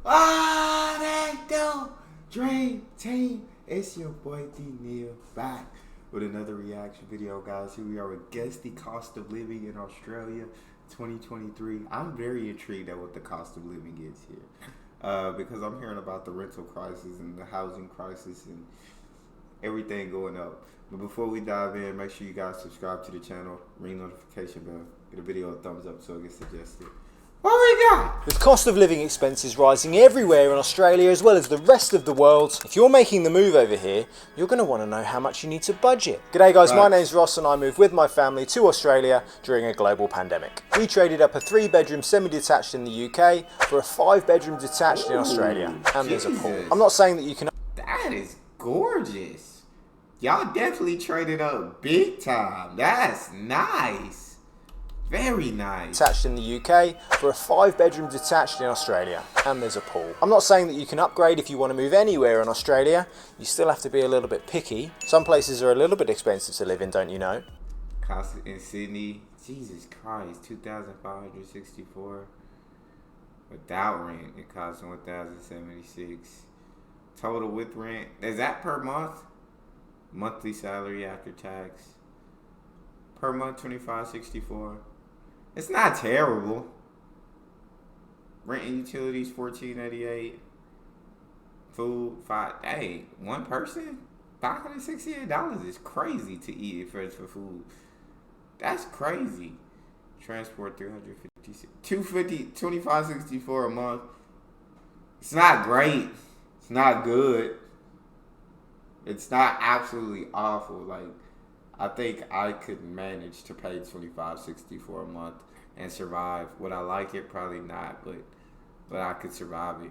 Ah, that dope Dream Team. It's your boy Neal back with another reaction video, guys. Here we are with Guess the Cost of Living in Australia 2023. I'm very intrigued at what the cost of living is here because I'm hearing about the rental crisis and the housing crisis and everything going up. But before we dive in, make sure you guys subscribe to the channel, ring notification bell, get a video a thumbs up so it gets suggested. What we got? With cost of living expenses rising everywhere in Australia as well as the rest of the world, if you're making the move over here, you're going to want to know how much you need to budget. G'day guys, my name's Ross and I moved with my family to Australia during a global pandemic. We traded up a 3-bedroom semi-detached in the UK for a 5-bedroom detached in Australia. And there's a pool. I'm not saying that you can... That is gorgeous. Y'all definitely traded up big time. That's nice. Very nice. Detached in the UK for a 5-bedroom detached in Australia. And there's a pool. I'm not saying that you can upgrade if you want to move anywhere in Australia. You still have to be a little bit picky. Some places are a little bit expensive to live in, don't you know? Cost in Sydney, Jesus Christ, $2,564. Without rent, it costs $1,076. Total with rent, is that per month? Monthly salary after tax. Per month, $2,564. It's not terrible. Rent and utilities, $1,488. Food, one person, $568 is crazy to eat it for food. That's crazy. Transport, $356. $250, $2,564 a month. It's not great. It's not good. It's not absolutely awful. Like, I think I could manage to pay $2,564 a month and survive. Would I like it? Probably not, but I could survive it.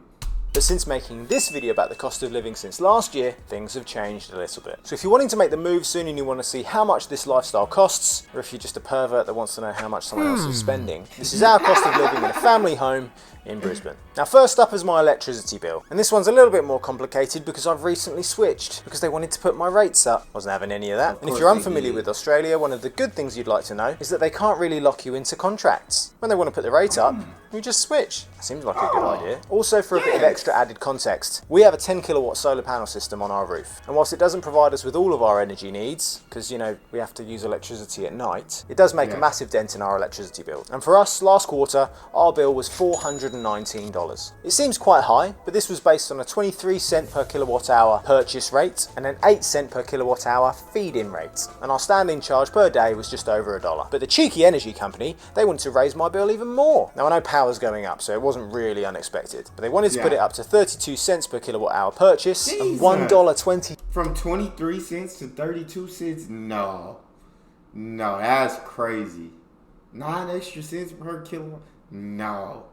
But since making this video about the cost of living since last year, things have changed a little bit. So if you're wanting to make the move soon and you want to see how much this lifestyle costs, or if you're just a pervert that wants to know how much someone else is spending, this is our cost of living in a family home in Brisbane. Now first up is my electricity bill. And this one's a little bit more complicated because I've recently switched because they wanted to put my rates up. Wasn't having any of that. And if you're unfamiliar with Australia, one of the good things you'd like to know is that they can't really lock you into contracts. When they want to put the rate up, we just switch. Seems like a good idea. Also, for a bit of extra added context, we have a 10 kilowatt solar panel system on our roof. And whilst it doesn't provide us with all of our energy needs, because, you know, we have to use electricity at night, it does make a massive dent in our electricity bill. And for us, last quarter, our bill was $419. It seems quite high, but this was based on a 23 cent per kilowatt hour purchase rate and an 8 cent per kilowatt hour feed-in rate. And our standing charge per day was just over $1. But the cheeky energy company, they wanted to raise my bill even more. Now I know power's going up, so it wasn't really unexpected, but they wanted to put it up to 32 cents per kilowatt hour purchase and $1.20. From 23 cents to 32 cents? No, that's crazy. 9 extra cents per kilowatt? No.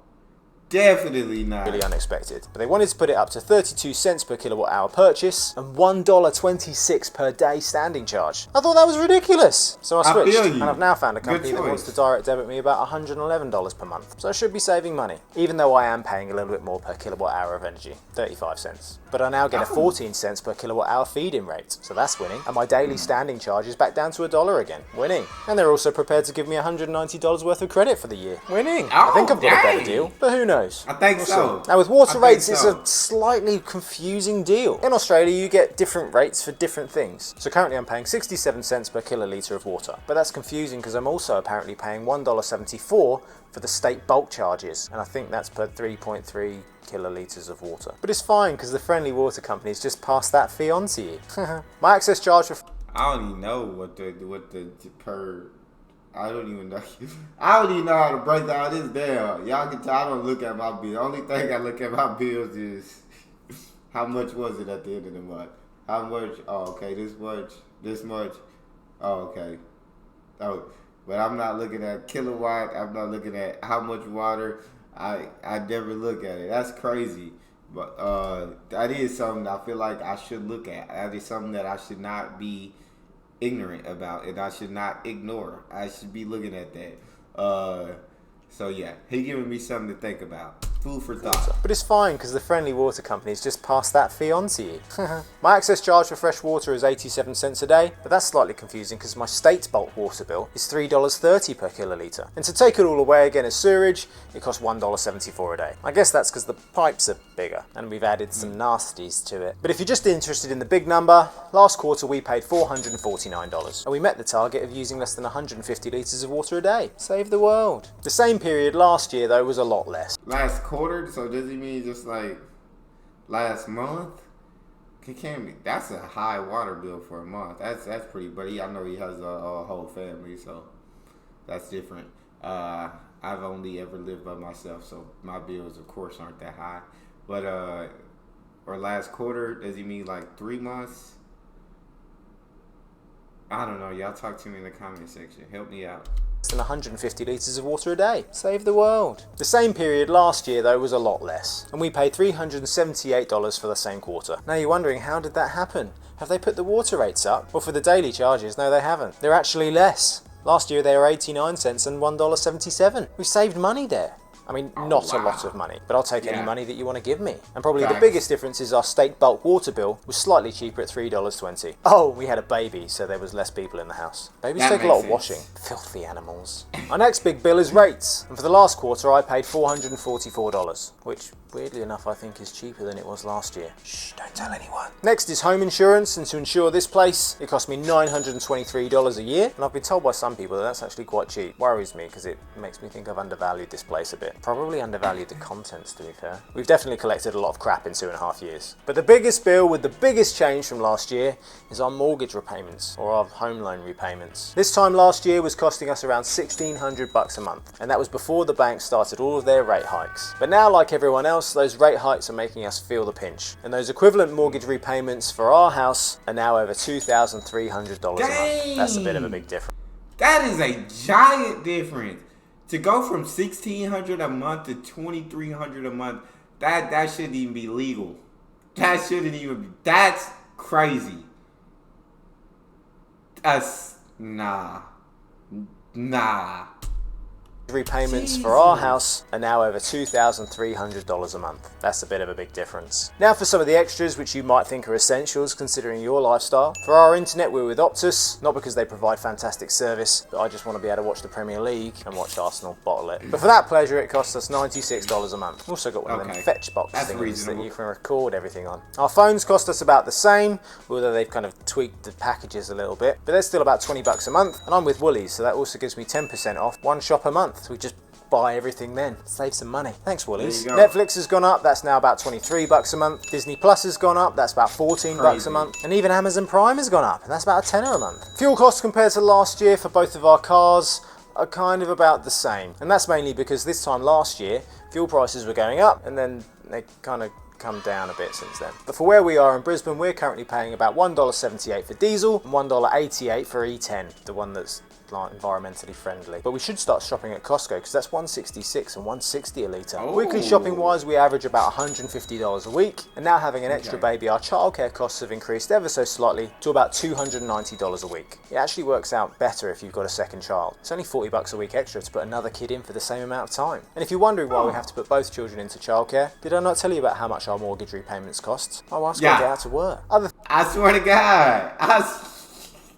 Definitely not. Really unexpected. But they wanted to put it up to 32 cents per kilowatt hour purchase and $1.26 per day standing charge. I thought that was ridiculous. So I switched. And I've now found a company that wants to direct debit me about $111 per month. So I should be saving money. Even though I am paying a little bit more per kilowatt hour of energy. 35 cents. But I now get a 14 cents per kilowatt hour feed-in rate. So that's winning. And my daily standing charge is back down to $1 again. Winning. And they're also prepared to give me $190 worth of credit for the year. Winning. I think I've got a better deal. But who knows? I think so. Now with water rates, it's a slightly confusing deal. In Australia, you get different rates for different things. So currently I'm paying 67 cents per kilolitre of water. But that's confusing because I'm also apparently paying $1.74 for the state bulk charges. And I think that's per 3.3 kilolitres of water. But it's fine because the friendly water companies just pass that fee on to you. My access charge for... I don't even know what the per... I don't even know how to break down this down. Y'all can tell I don't look at my bill. The only thing I look at my bills is how much was it at the end of the month. How much? Oh, okay, this much. Oh, okay. Oh, but I'm not looking at kilowatt. I'm not looking at how much water. I never look at it. That's crazy. But that is something I feel like I should look at. That is something that I should not be ignorant about, and I should not ignore. I should be looking at that. So yeah, he giving me something to think about. Food for thought. But it's fine because the friendly water companies just pass that fee on to you. My access charge for fresh water is 87 cents a day, but that's slightly confusing because my state's bulk water bill is $3.30 per kilolitre. And to take it all away again as sewerage, it costs $1.74 a day. I guess that's because the pipes are bigger and we've added some nasties to it. But if you're just interested in the big number, last quarter we paid $449 and we met the target of using less than 150 litres of water a day. Save the world. The same period last year though was a lot less. Last quarter, so does he mean just like last month? Can't be. That's a high water bill for a month. That's pretty. But I know he has a whole family, so that's different. I've only ever lived by myself, so my bills, of course, aren't that high. But or last quarter, does he mean like 3 months? I don't know. Y'all talk to me in the comment section. Help me out. Than 150 litres of water a day. Save the world. The same period last year though was a lot less, and we paid $378 for the same quarter. Now you're wondering, how did that happen? Have they put the water rates up? Well, for the daily charges, no they haven't. They're actually less. Last year they were 89 cents and $1.77. We saved money there. I mean, not a lot of money, but I'll take any money that you want to give me. And probably the biggest difference is our state bulk water bill was slightly cheaper at $3.20. Oh, we had a baby, so there was less people in the house. Babies take a lot of washing. Filthy animals. Our next big bill is rates. And for the last quarter, I paid $444, which, weirdly enough, I think is cheaper than it was last year. Shh, don't tell anyone. Next is home insurance, and to insure this place, it cost me $923 a year. And I've been told by some people that that's actually quite cheap. Worries me, because it makes me think I've undervalued this place a bit. Probably undervalued the contents, to be fair. We've definitely collected a lot of crap in 2.5 years. But the biggest bill with the biggest change from last year is our mortgage repayments, or our home loan repayments. This time last year was costing us around $1,600 a month, and that was before the bank started all of their rate hikes. But now, like everyone else, those rate hikes are making us feel the pinch, and those equivalent mortgage repayments for our house are now over $2,300 a month. That's a bit of a big difference. That is a giant difference. To go from $1,600 a month to $2,300 a month, that shouldn't even be legal. That shouldn't even be. That's crazy. Nah. Repayments for our house are now over $2,300 a month. That's a bit of a big difference. Now for some of the extras which you might think are essentials considering your lifestyle. For our internet, we're with Optus, not because they provide fantastic service, but I just want to be able to watch the Premier League and watch Arsenal bottle it. But for that pleasure, it costs us $96 a month. We've also got one of them fetch box things that you can record everything on. Our phones cost us about the same, although they've kind of tweaked the packages a little bit, but they're still about $20 a month, and I'm with Woolies, so that also gives me 10% off one shop a month. We just buy everything then. Save some money. Thanks, Woolies. Netflix has gone up. That's now about $23 a month. Disney Plus has gone up. That's about $14 a month. And even Amazon Prime has gone up. And that's about a tenner a month. Fuel costs compared to last year for both of our cars are kind of about the same. And that's mainly because this time last year, fuel prices were going up and then they kind of come down a bit since then. But for where we are in Brisbane, we're currently paying about $1.78 for diesel and $1.88 for E10, the one that's environmentally friendly. But we should start shopping at Costco because that's $1.66 and $1.60 a litre. Weekly shopping wise, we average about $150 a week, and now having an extra baby, our childcare costs have increased ever so slightly to about $290 a week. It actually works out better if you've got a second child. It's only $40 a week extra to put another kid in for the same amount of time. And if you're wondering why we have to put both children into childcare, did I not tell you about how much our mortgage repayments cost? My wife's got to get out to work. I swear to God,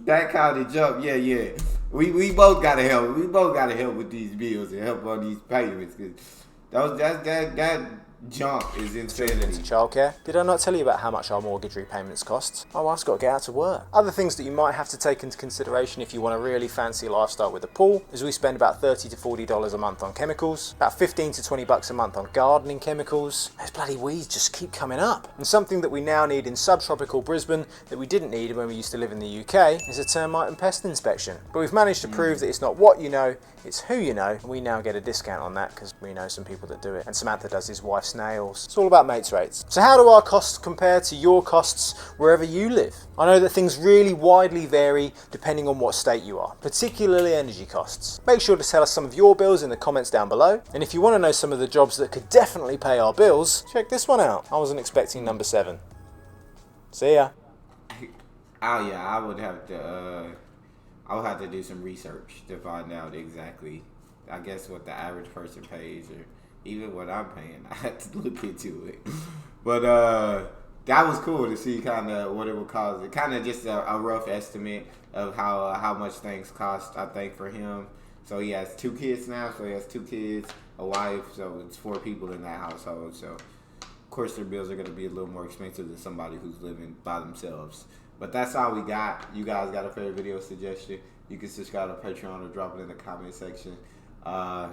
that kind of jump, yeah. We both gotta help. We both gotta help with these bills and help on these payments because that jump is insanity. Into childcare. Did I not tell you about how much our mortgage repayments cost? My wife's got to get out to work. Other things that you might have to take into consideration if you want a really fancy lifestyle with a pool is we spend about $30 to $40 a month on chemicals, about $15 to $20 a month on gardening chemicals. Those bloody weeds just keep coming up. And something that we now need in subtropical Brisbane that we didn't need when we used to live in the UK is a termite and pest inspection. But we've managed to prove that it's not what you know, it's who you know, and we now get a discount on that because we know some people that do it. And Samantha does his wife's nails. It's all about mates rates. So how do our costs compare to your costs wherever you live? I know that things really widely vary depending on what state you are, particularly energy costs. Make sure to tell us some of your bills in the comments down below. And if you want to know some of the jobs that could definitely pay our bills, check this one out. I wasn't expecting number 7. See ya. Oh yeah, I would have to do some research to find out exactly, I guess, what the average person pays or even what I'm paying, I had to look into it. But that was cool to see kind of what it would cost. It kind of just a rough estimate of how much things cost, I think, for him. So he has 2 kids now. So he has 2 kids, a wife. So it's 4 people in that household. So of course their bills are going to be a little more expensive than somebody who's living by themselves. But that's all we got. You guys got a favorite video suggestion, you can subscribe to Patreon or drop it in the comment section.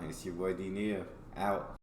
It's your boy D Neal out.